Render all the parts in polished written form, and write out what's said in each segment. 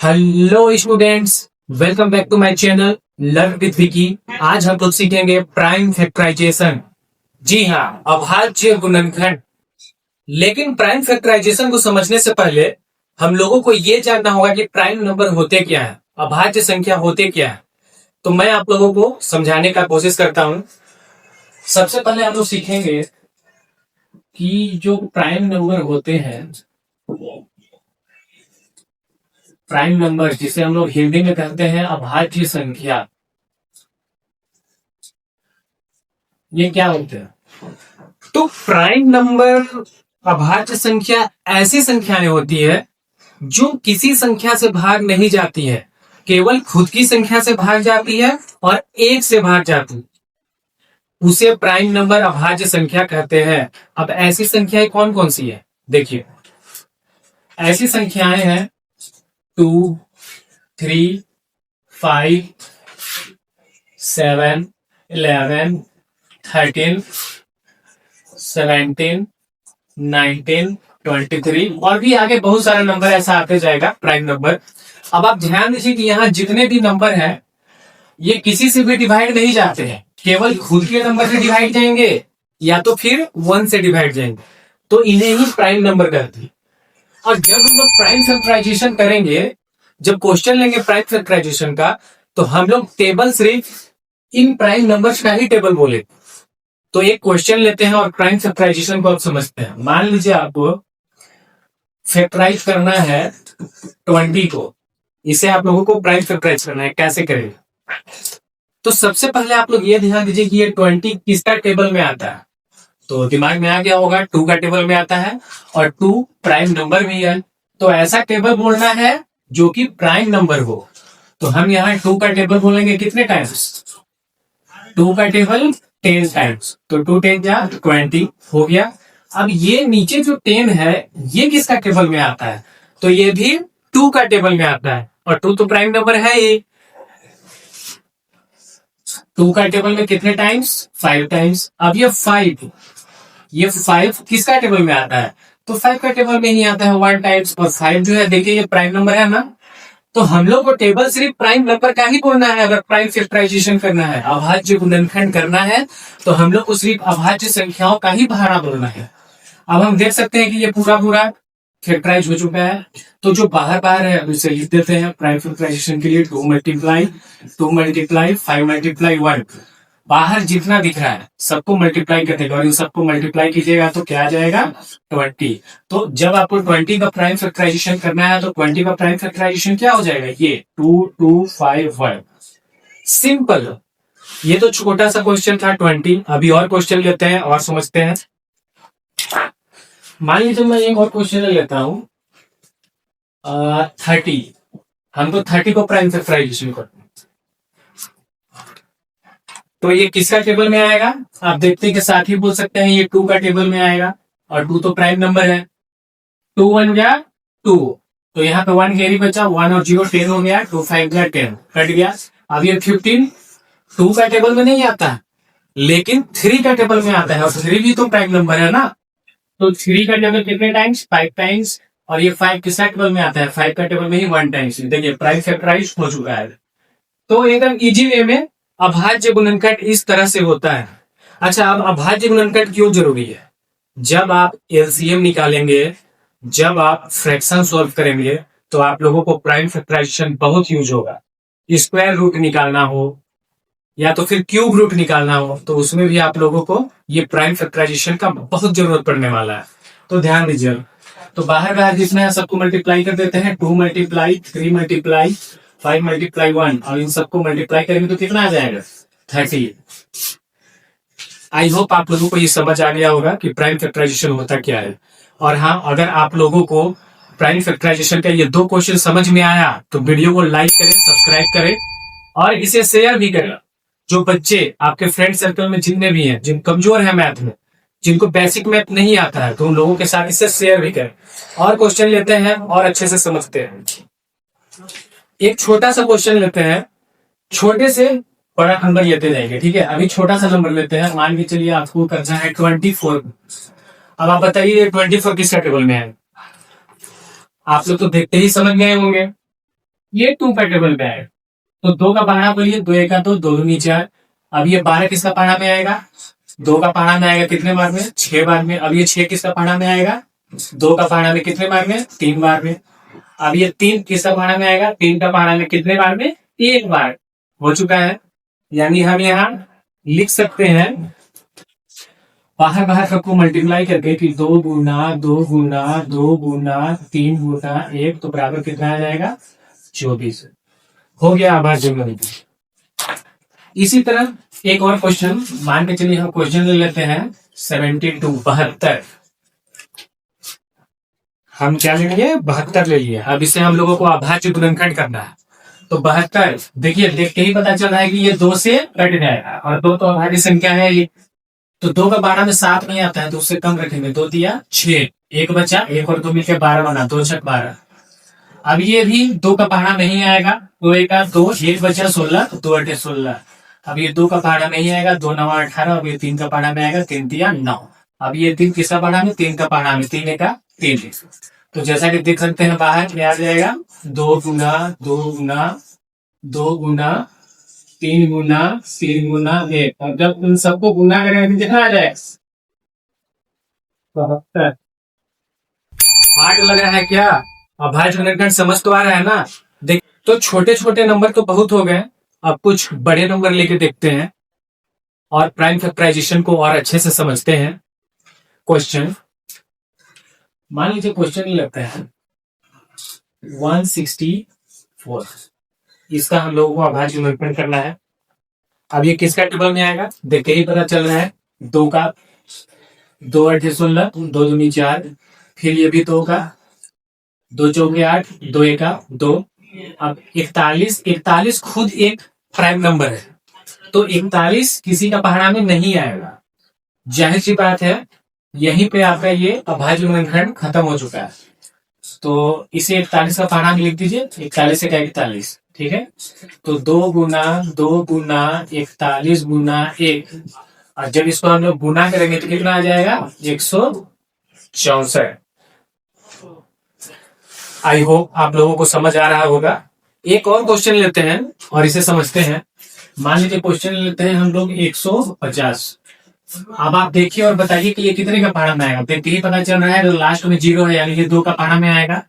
Hello students, welcome back to my channel learn with Vicky. आज हम लोग सीखेंगे प्राइम फैक्टराइजेशन। जी हाँ, अभाज्य गुणनखंड। लेकिन प्राइम फैक्टराइजेशन को समझने से पहले हम लोगों को ये जानना होगा कि प्राइम नंबर होते क्या है, अभाज्य संख्या होते क्या है। तो मैं आप लोगों को समझाने का कोशिश करता हूँ। सबसे पहले हम लोग सीखेंगे कि जो प्राइम नंबर होते हैं, प्राइम नंबर जिसे हम लोग हिंदी में कहते हैं अभाज्य संख्या, ये क्या होते हैं? तो प्राइम नंबर अभाज्य संख्या ऐसी संख्याएं होती है जो किसी संख्या से भाग नहीं जाती है, केवल खुद की संख्या से भाग जाती है और एक से भाग जाती है, उसे प्राइम नंबर अभाज्य संख्या कहते हैं। अब ऐसी संख्याएं कौन कौन सी है? देखिए, ऐसी संख्याएं हैं 2, 3, 5, 7, 11, 13, 17, 19, 23 और भी आगे बहुत सारे नंबर ऐसा आते जाएगा प्राइम नंबर। अब आप ध्यान दीजिए कि यहाँ जितने भी नंबर हैं ये किसी से भी डिवाइड नहीं जाते हैं, केवल खुद के नंबर से डिवाइड जाएंगे या तो फिर 1 से डिवाइड जाएंगे, तो इन्हें ही प्राइम नंबर कहते हैं। और जब हम लोग प्राइम फैक्टराइजेशन करेंगे, जब क्वेश्चन लेंगे प्राइम फैक्टराइजेशन का, तो हम लोग टेबल सिर्फ इन प्राइम नंबर्स का ही टेबल बोले। तो एक क्वेश्चन लेते हैं और प्राइम फैक्टराइजेशन को आप समझते हैं। मान लीजिए आपको फैक्टराइज करना है 20 को, इसे आप लोगों को प्राइम फैक्टराइज करना है। कैसे करेंगे? तो सबसे पहले आप लोग ये ध्यान दीजिए कि ये 20 किसका टेबल में आता है। तो दिमाग में आ गया होगा 2 का टेबल में आता है और 2 प्राइम नंबर भी है, तो ऐसा टेबल बोलना है जो कि प्राइम नंबर हो। तो हम यहाँ 2 का टेबल बोलेंगे कितने टाइम्स? 2 का टेबल 10 टाइम्स। तो 2 10 क्या 20 हो गया। अब ये नीचे जो 10 है ये किसका टेबल में आता है? तो ये भी 2 का टेबल में आता है और 2 तो प्राइम नंबर है ही। 2 का टेबल में कितने टाइम्स? 5 टाइम्स। अब ये 5 किसका टेबल में आता है? तो 5 का टेबल में ही आता है 1 टाइम्स। और 5 जो है, देखिए ये प्राइम नंबर है ना, तो हम लोग को टेबल सिर्फ प्राइम नंबर का ही बोलना है। अगर प्राइम फैक्टराइजेशन करना है, अभाज्य गुणनखंड करना है, तो हम लोग को सिर्फ अभाज्य संख्याओं का ही बहाना बोलना है। अब हम देख सकते हैं कि ये पूरा फैक्टराइज हो चुका है। तो जो बाहर बाहर है उसे लिख देते हैं प्राइम फैक्टराइजेशन के लिए। 2 मल्टीप्लाई 5 मल्टीप्लाई 1, बाहर जितना दिख रहा है सबको मल्टीप्लाई करते हैं और इन सबको मल्टीप्लाई कीजिएगा तो क्या आ जाएगा? 20। तो जब आपको 20 का प्राइम फैक्टराइजेशन करना है तो 20 का प्राइम फैक्टराइजेशन क्या हो जाएगा? ये 2 2 5 1। सिंपल। ये तो छोटा सा क्वेश्चन था 20। अभी और क्वेश्चन लेते हैं और समझते हैं। मान लीजिए मैं एक और क्वेश्चन लेता हूं 30। हम तो 30 को प्राइम फैक्टराइजेशन करते हैं, तो ये किसका टेबल में आएगा? आप देखते हैं कि साथ ही बोल सकते हैं ये 2 का टेबल में आएगा और 2 तो प्राइम नंबर है। 2 1 गया 2, तो यहाँ पे 1 कैरी बचा, 1 और 0 10 हो गया, 2 5 गया 10 कट गया। अब ये 15 2 का टेबल में नहीं आता लेकिन 3 का टेबल में आता है और 3 भी तो प्राइम नंबर है ना। तो 3 का टेबल कितने टाइम्स? 5 टाइम्स। और ये 5 किसका टेबल में आता है? 5 का टेबल में ही 1 टाइम्स। देखिए प्राइम फैक्टराइज हो चुका है। तो एकदम इजी वे में अभाज्य गुणनखंड इस तरह से होता है। अच्छा, अब अभाज्य गुणनखंड क्यों जरूरी है? जब आप एलसीएम निकालेंगे, जब आप फ्रैक्शन सॉल्व करेंगे, तो आप लोगों को प्राइम फैक्टराइजेशन बहुत यूज होगा। स्क्वायर रूट निकालना हो या तो फिर क्यूब रूट निकालना हो, तो उसमें भी आप लोगों को ये प्राइम फैक्टराइजेशन का बहुत जरूरत पड़ने वाला है। तो ध्यान दीजिए। तो बाहर बाहर जितना है सबको मल्टीप्लाई कर देते हैं। 2 मल्टीप्लाई 3 मल्टीप्लाई 5 मल्टीप्लाई 1 और इन सबको मल्टीप्लाई करेंगे तो कितना आ जाएगा? 30। आई होप आप लोगों को ये समझ आ गया होगा कि प्राइम फैक्टराइजेशन होता क्या है। और हाँ, अगर आप लोगों को प्राइम फैक्टराइजेशन का ये 2 क्वेश्चन समझ में आया तो वीडियो को लाइक करें, सब्सक्राइब करें और इसे शेयर भी करें। जो बच्चे आपके फ्रेंड सर्कल में जितने भी हैं, जिन कमजोर है मैथ में, जिनको बेसिक मैथ नहीं आता है, तो उन लोगों के साथ इसे शेयर भी करें। और क्वेश्चन लेते हैं और अच्छे से समझते हैं। एक छोटा सा क्वेश्चन लेते हैं, छोटे से बड़ा नंबर लेते जाएंगे, ठीक है? अभी छोटा सा नंबर लेते हैं। मान के चलिए आपको करना है 24। अब आप बताइए 24 किसका टेबल में है? आप लोग तो देखते ही समझ गए होंगे। ये 2 का टेबल में आएगा। तो 2 का पहाड़ा बोलिए, 2 एक 2, 2 दूनी 4। अब ये 12 किसका पहाड़ा में आएगा? 2 का पहाड़ा में आएगा कितने बार में? 6 बार में। अब ये 6 किसका पहाड़ा में आएगा? 2 का पहाड़ा में कितने बार में? 3 बार में। अब ये 3 किसका पहाड़ा में आएगा? 3 का पहाड़ा में कितने बार में? 1 बार। हो चुका है। यानी हम यहाँ लिख सकते हैं बाहर बाहर सबको मल्टीप्लाई करके कि 2 गुना 2 गुना 2 गुना 3 गुना 1 तो बराबर कितना आ जाएगा? 24। हो गया आभार ज्योमेट्री। इसी तरह एक और क्वेश्चन मान के चलिए, हम क्वेश्चन ले लेते हैं 72, 72। हम क्या ले लिए? 72 ले लिए। अब इसे हम लोगों को अभाज्य गुणनखंड करना है। तो 72 देखिए, देख के ही पता चल रहा है कि ये 2 से कट जाएगा, और 2 तो अभाज्य संख्या है ये। तो 2 का 12 में 7 नहीं आता है, तो उससे कम रखेंगे। 2 दिया 6, 1 बचा, 1 और 2 मिलकर 12 बना, 2 छक 12। अब ये भी 2 का पहाड़ा नहीं आएगा, 2 एक 2, 1 बचा 16, 2 अठे 16। अब ये 2 का पहाड़ा नहीं आएगा, 2 9 18। अब ये 3 का पहाड़ा में आएगा, 3 दिया 9। अब ये 3 किसका पहाड़ा में? 3 का पहाड़ा में, 3 एक 3। तो जैसा कि देख सकते हैं बाहर क्या आ जाएगा? 2 गुना 2 गुना 2 गुना 3 गुना 3 गुना 1। अब जब उन सबको गुना करेंगे तो कितना आ जाएगा? 72। आग लग रहा है क्या? अभाज्य गुणनखंड समझ तो आ रहा है ना? देख, तो छोटे छोटे नंबर तो बहुत हो गए, अब कुछ बड़े नंबर लेके देखते हैं और प्राइम फैक्टराइजेशन को और अच्छे से समझते हैं। क्वेश्चन मान लीजिए, क्वेश्चन ये लगता है 164। इसका हम लोगों को अभाज्य गुणनखंड करना है। अब ये किसका टेबल में आएगा? देख के ही पता चल रहा है, 2 का, 2 अठे 16, 2 दूनी 4। फिर ये भी 2 का, 2 चौके 8, 2 एक 2। अब 41, 41 खुद एक प्राइम नंबर है, तो 41 किसी का पहाड़ा में नहीं आएगा। जाहिर सी बात है, यहीं पे आपका ये अभाज्य गुणनखंड खत्म हो चुका है। तो इसे 41 का पहाड़ा में लिख दीजिए, 41 से क्या 41, ठीक है। तो 2 गुना 41 गुना 1, और जब इसको हम लोग गुना करेंगे तो कितना आ जाएगा? 164। आई होप आप लोगों को समझ आ रहा होगा। एक और क्वेश्चन लेते हैं और इसे समझते हैं। मान लीजिए क्वेश्चन लेते हैं हम लोग 150। अब आप देखिए और बताइए कि ये कितने का पहाड़ा में आएगा। देखते ही पता चल रहा है, तो लास्ट में 0 है, यानी ये 2 का पहाड़ा में आएगा।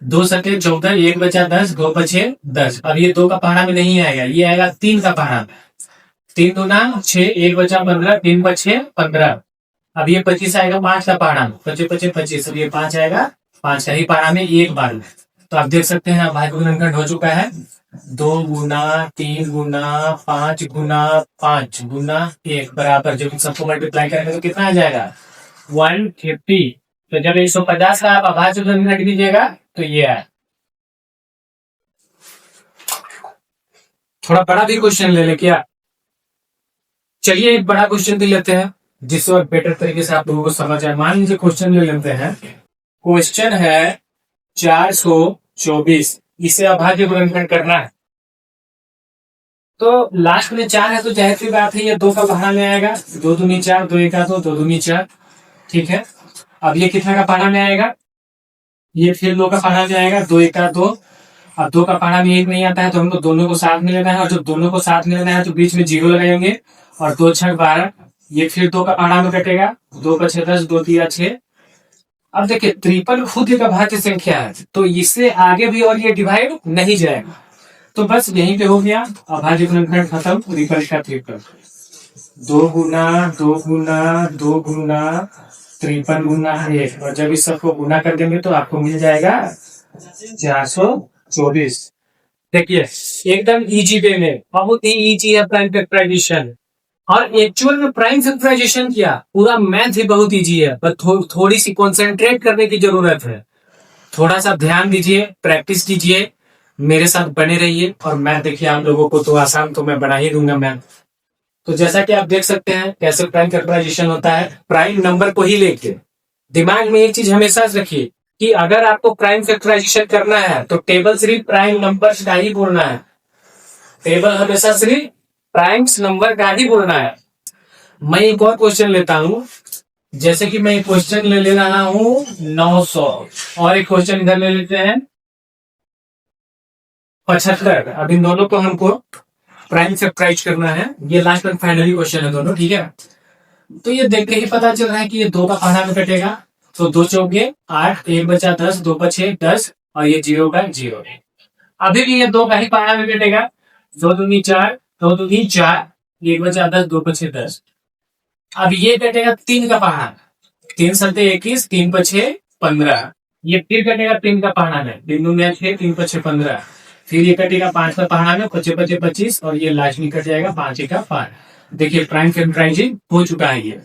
2 सके 14, 1 बचा 10, 2 बचे 10। अब ये 2 का पहाड़ा में नहीं आएगा, ये आएगा 3 का पहाड़ा में। 3 दूना 6, 1 बचा 15, 3 बचे 15। अब ये 25 आएगा 5 का पहाड़ा में, 25 बचे 25। अब ये 5 आएगा 5 का ही पहाड़ा में एक बार में। तो आप देख सकते हैं अभाज्य गुणनखंड हो चुका है। 2 गुना 3 गुना 5 गुना 5 गुना 1 बराबर, जब इन सबको मल्टीप्लाई करेंगे तो कितना आ जाएगा? 150। तो जब 150 का आप अभाज्य गुणनखंड कीजिएगा तो ये है। थोड़ा बड़ा भी क्वेश्चन ले ले क्या? चलिए एक बड़ा क्वेश्चन भी लेते हैं, जिससे और बेटर तरीके से आप लोगों को समझ आए। मान लीजिए क्वेश्चन ले लेते हैं। क्वेश्चन है 424, इसे अभाज्य गुणनखंड करना है। तो लास्ट में 4 है, तो जाहिर सी बात है ये 2 का पहाड़ा में आएगा। 2 दूनी 4, 2 एक 2, 2 दूनी 4, ठीक है। अब ये कितना का पहाड़ा में आएगा? ये फिर 2 का पहाड़ा में आएगा, 2 एक 2। अब 2 का पहाड़ा में 1 नहीं आता है, तो हमको दोनों को साथ में लेना है, और जब दोनों को साथ में लेना है तो बीच में 0 लगाएंगे, और 2 छक 12। ये फिर 2 का पहाड़ा में कटेगा, 2 का 6 10, 2 3 6। अब देखिए 53 खुद एक अभाज्य संख्या है, तो इससे आगे भी और ये डिवाइड नहीं जाएगा। तो बस यहीं पे हो गया अभाज्य गुणनखंड खत्म। 53 2 गुना 2 गुना 2 गुना 53 गुना 1, और जब इस सबको गुना कर देंगे तो आपको मिल जाएगा 424। देखिए एकदम इजी वे में, बहुत ही इजी है प्राइम फैक्टराइजेशन। और एक्चुअल में प्राइम फैक्टराइजेशन किया, पूरा मैथ ही बहुत इजी है, पर थोड़ी सी कंसंट्रेट करने की जरूरत है। थोड़ा सा ध्यान दीजिए, प्रैक्टिस कीजिए, मेरे साथ बने रहिए। और मैथ देखिए आप लोगों को तो आसान तो मैं बना ही दूंगा मैथ। तो जैसा कि आप देख सकते हैं कैसे प्राइम फैक्टराइजेशन होता है, प्राइम नंबर को ही लेके। दिमाग में एक चीज हमेशा रखिए कि अगर आपको प्राइम फैक्टराइजेशन करना है तो टेबल सिर्फ प्राइम नंबर का ही बोलना है। टेबल हमेशा सिर्फ प्राइम्स नंबर का ही बोलना है। मैं एक और क्वेश्चन लेता हूं, जैसे कि मैं क्वेश्चन ले रहा हूं 900, और एक क्वेश्चन इधर ले लेते हैं 75। अब इन दोनों को हमको प्राइम फैक्टराइज करना है। ये लास्ट एंड फाइनली क्वेश्चन है दोनों, ठीक है। तो ये देख के ही पता चल रहा है कि ये 2 का पहाड़ा में कटेगा। तो 2 चौके 8, 1 बचा 10, 2 बचे 10 और ये 0 का 0। अभी भी ये 2 का ही पहाड़ा में कटेगा। 2 दूनी 4, 2 दूनी 4, 1 बचा 10, 2 बचे 10। अब ये कटेगा 3 का पहाड़ा, 3 सत्ते 21, 3 बचे 15। ये फिर कटेगा 3 का पहाड़ा में, 3 दूनी 6, 3 बचे 15। फिर ये कटेगा 5 का पहाड़ा में, 5 बचे 25 और ये लास्ट में कट जाएगा 5 का 5। देखिए प्राइम फैक्टराइजिंग हो चुका है ये।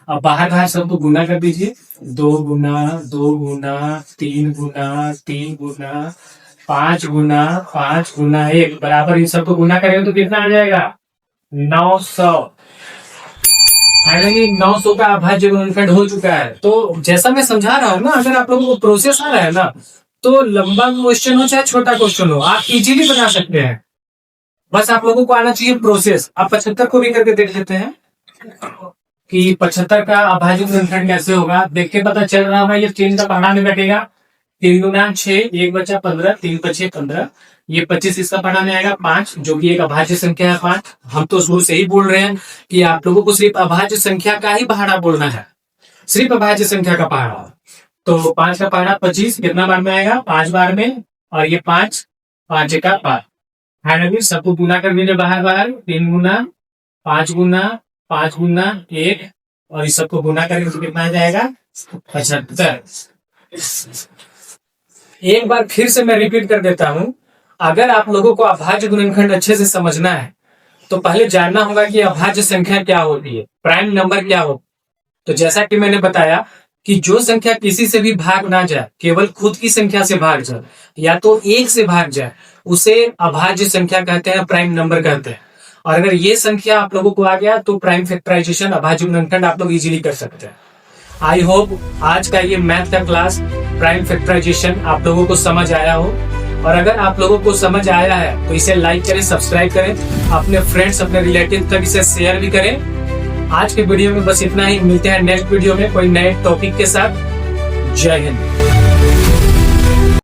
अब बाहर बाहर सबको गुना कर दीजिए। 2 गुना 2 गुना 3 गुना 3 गुना 5 गुना 5 गुना 1 बराबर इन सबको गुना करेंगे तो कितना आ जाएगा? 900। फाइनली 900 का अभाज्य गुणनखंड हो चुका है। तो जैसा मैं समझा रहा हूँ ना, अगर आप लोगों को प्रोसेस आ रहा है ना, तो लंबा क्वेश्चन हो चाहे छोटा क्वेश्चन हो, आप इजीली बना सकते हैं। बस आप लोगों को आना चाहिए प्रोसेस। आप 75 को भी करके देख लेते हैं कि 75 का अभाज्य गुणनखंड कैसे होगा। देख के पता चल रहा होगा ये 3 का पहाड़ा में बैठेगा। 3 गुना 6, 1 बचा 15, 3 बचे 15। ये 25 इसका पहाड़ा में आएगा 5, जो कि एक अभाज्य संख्या है 5। हम तो शुरू से ही बोल रहे हैं कि आप लोगों को सिर्फ अभाज्य संख्या का ही पहाड़ा बोलना है, सिर्फ अभाज्य संख्या का पहाड़ा। तो 5 का पहाड़ा 25 कितना बार में आएगा? 5 बार में। और ये 5, 5 का 5। फाइनली सबको गुना कर दीजिए बाहर बाहर। 3 गुना 5 गुना 5 गुना 1 और इस सबको गुना करेंगे तो कितना आ जाएगा? 75। एक बार फिर से मैं रिपीट कर देता हूं, अगर आप लोगों को अभाज्य गुणनखंड अच्छे से समझना है तो पहले जानना होगा कि अभाज्य संख्या क्या होती है, प्राइम नंबर क्या हो। तो जैसा कि मैंने बताया कि जो संख्या किसी से भी भाग ना जाए, केवल खुद की संख्या से भाग जाए या तो 1 से भाग जाए, उसे अभाज्य संख्या कहते हैं, प्राइम नंबर कहते हैं। और अगर ये संख्या आप लोगों को आ गया तो प्राइम फैक्टराइजेशन, अभाज्य गुणनखंड आप लोग इजीली कर सकते हैं। आई होप आज का ये मैथ का क्लास प्राइम फैक्टराइजेशन आप लोगों को समझ आया हो। और अगर आप लोगों को समझ आया है तो इसे लाइक करें, सब्सक्राइब करें, अपने फ्रेंड्स अपने रिलेटिव तक इसे शेयर भी करें। आज के वीडियो में बस इतना ही। मिलते हैं नेक्स्ट वीडियो में कोई नए टॉपिक के साथ। जय हिंद।